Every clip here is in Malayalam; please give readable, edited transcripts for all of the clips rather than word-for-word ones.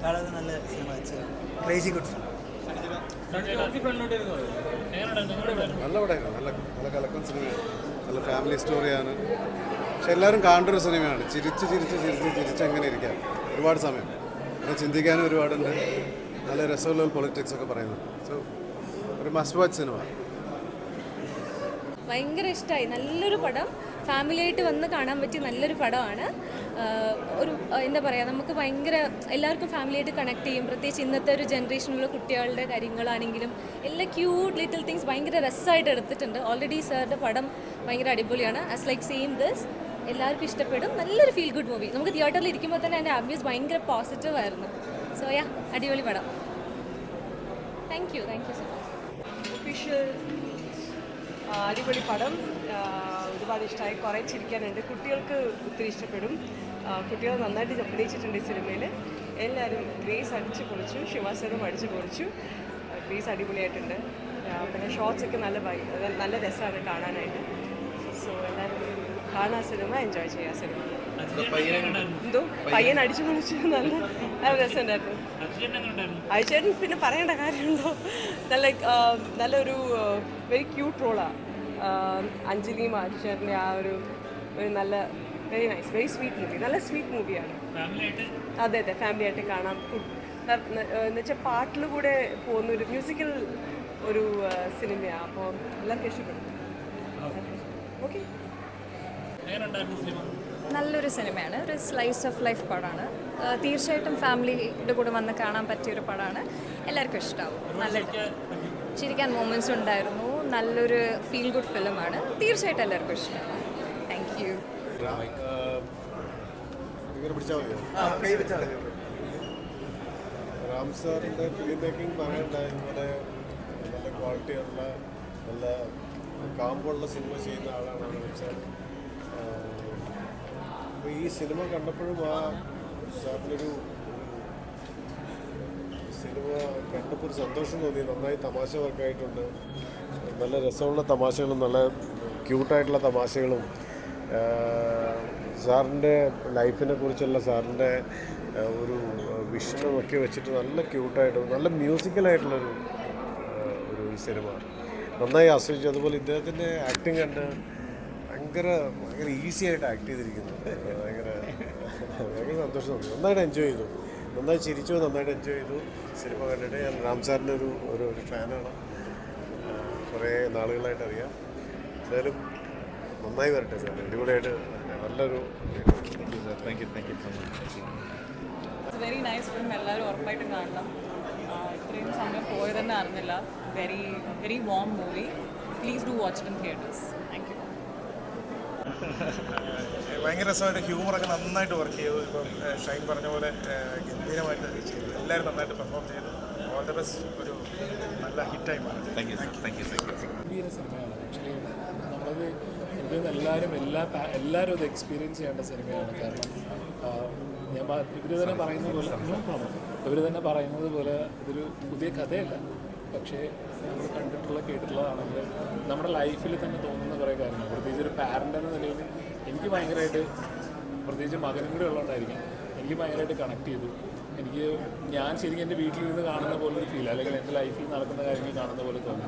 വളരെ നല്ല സിനിമ. Crazy good film. നല്ല പടമാണ്, നല്ല നല്ല കലക്കൻ സിനിമയാണ്, നല്ല ഫാമിലി സ്റ്റോറിയാണ്. പക്ഷെ എല്ലാവരും കാണേണ്ട ഒരു സിനിമയാണ്. ചിരിച്ച് എങ്ങനെ ഇരിക്കാം, ഒരുപാട് സമയം പിന്നെ ചിന്തിക്കാനും ഒരുപാടുണ്ട്. നല്ല രസമുള്ള പൊളിറ്റിക്സ് ഒക്കെ പറയുന്നുണ്ട്. സോ ഒരു മസ്റ്റ് വാച്ച് സിനിമ. ഭയങ്കര ഇഷ്ടമായി. നല്ലൊരു പടം, ഫാമിലിയായിട്ട് വന്ന് കാണാൻ പറ്റിയ നല്ലൊരു പടമാണ്. ഒരു എന്താ പറയുക, നമുക്ക് ഭയങ്കര എല്ലാവർക്കും ഫാമിലിയായിട്ട് കണക്ട് ചെയ്യും. പ്രത്യേകിച്ച് ഇന്നത്തെ ഒരു ജനറേഷനിലുള്ള കുട്ടികളുടെ കാര്യങ്ങളാണെങ്കിലും എല്ലാ ക്യൂട്ട് ലിറ്റിൽ തിങ്സ് ഭയങ്കര രസമായിട്ട് എടുത്തിട്ടുണ്ട്. ഓൾറെഡി സാറിൻ്റെ പടം ഭയങ്കര അടിപൊളിയാണ്. ആസ് ലൈക്ക് സെയിം ദിസ് എല്ലാവർക്കും ഇഷ്ടപ്പെടും. നല്ലൊരു ഫീൽ ഗുഡ് മൂവി. നമുക്ക് തിയേറ്ററിൽ ഇരിക്കുമ്പോൾ തന്നെ അതിൻ്റെ ആംബിയൻസ് ഭയങ്കര പോസിറ്റീവ് ആയിരുന്നു. സോ യാ, അടിപൊളി പടം. Thank you so much. Official അടിപൊളി പടം, ഒരുപാട് ഇഷ്ടമായി. കുറേ ചിരിക്കാനുണ്ട്. കുട്ടികൾക്ക് ഒത്തിരി ഇഷ്ടപ്പെടും. കുട്ടികൾ നന്നായിട്ട് അഭിനയിച്ചിട്ടുണ്ട് ഈ സിനിമയിൽ. എല്ലാവരും ഗ്രേസ് അടിച്ച് പൊളിച്ചു, ശിവാസനും അടിച്ച് പൊളിച്ചു. ഗ്രേസ് അടിപൊളിയായിട്ടുണ്ട്. പിന്നെ ഷോർട്സ് ഒക്കെ നല്ല രസമാണ് കാണാനായിട്ട്. സോ എല്ലാവരും കാണാൻ സിനിമ, എൻജോയ് ചെയ്യാൻ സിനിമ. എന്തോ പയ്യൻ അടിച്ചു പൊളിച്ചു, നല്ല രസമുണ്ടായിരുന്നു. അയച്ചേട്ടൻ പിന്നെ പറയേണ്ട കാര്യമുണ്ടോ? നല്ലൊരു വെരി ക്യൂട്ട് റോളാണ്. അഞ്ജലിയും അജുചേട്ടൻ്റെ ആ ഒരു നല്ല very nice, very sweet movie. നല്ല സ്വീറ്റ് മൂവിയാണ്. അതെ അതെ, ഫാമിലി ആയിട്ട് കാണാം. എന്നുവെച്ചാൽ പാട്ടിൽ കൂടെ പോകുന്ന ഒരു മ്യൂസിക്കൽ ഒരു സിനിമയാണ്. അപ്പോൾ എല്ലാവർക്കും ഇഷ്ടപ്പെടും. ഓക്കെ, നല്ലൊരു സിനിമയാണ്. ഒരു സ്ലൈസ് ഓഫ് ലൈഫ് പടമാണ്. തീർച്ചയായിട്ടും ഫാമിലിയുടെ കൂടെ വന്ന് കാണാൻ പറ്റിയൊരു പടമാണ്. എല്ലാവർക്കും ഇഷ്ടമാവും. നല്ല ചിരിക്കാൻ മൊമെൻറ്റ്സ് ഉണ്ടായിരുന്നു. നല്ലൊരു ഫീൽ ഗുഡ് ഫിലിമാണ്. തീർച്ചയായിട്ടും എല്ലാവർക്കും ഇഷ്ടമാവും. Thank you. രാം സാറിൻ്റെ ഫിലിം മേക്കിംഗ് പറയണ്ട. ഇതുപോലെ നല്ല ക്വാളിറ്റിയുള്ള നല്ല കാമ്പുള്ള സിനിമ ചെയ്യുന്ന ആളാണ് രാം സാർ. അപ്പോൾ ഈ സിനിമ കണ്ടപ്പോഴും ആ സാറിനൊരു സിനിമ കണ്ടപ്പോൾ ഒരു സന്തോഷം തോന്നി. നന്നായി തമാശ വർക്കായിട്ടുണ്ട്. നല്ല രസമുള്ള തമാശകളും നല്ല ക്യൂട്ടായിട്ടുള്ള തമാശകളും സാറിൻ്റെ ലൈഫിനെ കുറിച്ചുള്ള സാറിൻ്റെ ഒരു വിഷനമൊക്കെ വെച്ചിട്ട് നല്ല ക്യൂട്ടായിട്ട് നല്ല മ്യൂസിക്കലായിട്ടുള്ളൊരു ഒരു സിനിമ നന്നായി ആസ്വദിച്ചു. അതുപോലെ ഇദ്ദേഹത്തിൻ്റെ ആക്ടിങ് കണ്ട് ഭയങ്കര ഈസി ആയിട്ട് ആക്ട് ചെയ്തിരിക്കുന്നു. ഭയങ്കര സന്തോഷം തോന്നി. നന്നായിട്ട് എൻജോയ് ചെയ്തു, നന്നായി ചിരിച്ചു, നന്നായിട്ട് എൻജോയ് ചെയ്തു സിനിമ കണ്ടിട്ട്. ഞാൻ രാം സാറിൻ്റെ ഒരു ഫാനാണ്, കുറേ നാളുകളായിട്ട് അറിയാം. എന്തായാലും നന്നായി വരട്ടെ സാർ, അടിപൊളിയായിട്ട് നല്ലൊരു. Thank you so much. It's very nice film. എല്ലാവരും ഉറപ്പായിട്ടും കാണണം. ഇത്രയും സമയം പോയതെന്നെ അറിഞ്ഞില്ല. Very very warm movie. Please do watch in theatres. Thank you. ഭയങ്കര രസമായിട്ട് ഹ്യൂമറൊക്കെ നന്നായിട്ട് വർക്ക് ചെയ്തു. ഇപ്പം ഷൈൻ പറഞ്ഞ പോലെ ഗംഭീരമായിട്ട് ചെയ്തു. എല്ലാവരും നന്നായിട്ട് പെർഫോം ചെയ്തു. All the best. ഒരു നല്ല ഹിറ്റായി മാറി. Thank you. ഗംഭീര സിനിമയാണ്. ആക്ച്വലി നമ്മളത് എനിക്ക് എല്ലാവരും അത് എക്സ്പീരിയൻസ് ചെയ്യേണ്ട സിനിമയാണ്. കാരണം ഇവർ തന്നെ പറയുന്നത് പോലെ ഇതൊരു പുതിയ കഥയല്ല. പക്ഷേ നമ്മൾ കേട്ടിട്ടുള്ളതാണെങ്കിൽ നമ്മുടെ ലൈഫിൽ തന്നെ തോന്നുന്ന കുറേ കാര്യങ്ങൾ, പ്രത്യേകിച്ച് ഒരു പാരൻ്റ് എന്ന നിലയിൽ എനിക്ക് ഭയങ്കരമായിട്ട്, പ്രത്യേകിച്ച് മകനും കൂടെ ഉള്ളതുകൊണ്ടായിരിക്കും, എനിക്ക് ഭയങ്കരമായിട്ട് കണക്ട് ചെയ്തു. ഞാൻ ശരിക്കും എൻ്റെ വീട്ടിലിരുന്ന് കാണുന്ന പോലൊരു ഫീൽ, അല്ലെങ്കിൽ എൻ്റെ ലൈഫിൽ നടക്കുന്ന കാര്യങ്ങൾ കാണുന്ന പോലെ തോന്നി.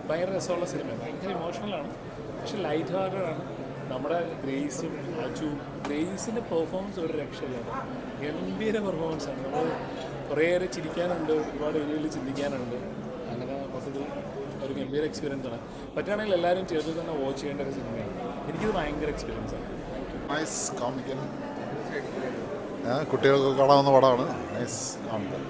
ഭയങ്കര രസമുള്ള സിനിമ, ഭയങ്കര ഇമോഷണലാണ്, പക്ഷേ ലൈറ്റ് ഹാർട്ടഡാണ്. നമ്മുടെ ഗ്രേസിൻ്റെ പെർഫോമൻസ് ഒരു രക്ഷയില്ല. ഗംഭീര പെർഫോമൻസാണ്. നമ്മൾ കുറേയേറെ ചിരിക്കാനുണ്ട്, ഒരുപാട് ഏരിയയിൽ ചിന്തിക്കാനുണ്ട്. അങ്ങനെ മൊത്തത്തിൽ ഒരു ഗംഭീര എക്സ്പീരിയൻസ് ആണ്. പറ്റുകയാണെങ്കിൽ എല്ലാവരും തിയേറ്ററിൽ തന്നെ വാച്ച് ചെയ്യേണ്ട ഒരു സിനിമയാണ്. എനിക്കിത് ഭയങ്കര എക്സ്പീരിയൻസ് ആണ്. നൈസ് കോമിക്കൽ, കുട്ടികൾക്ക് കാണാവുന്ന പടമാണ്. Nice comical.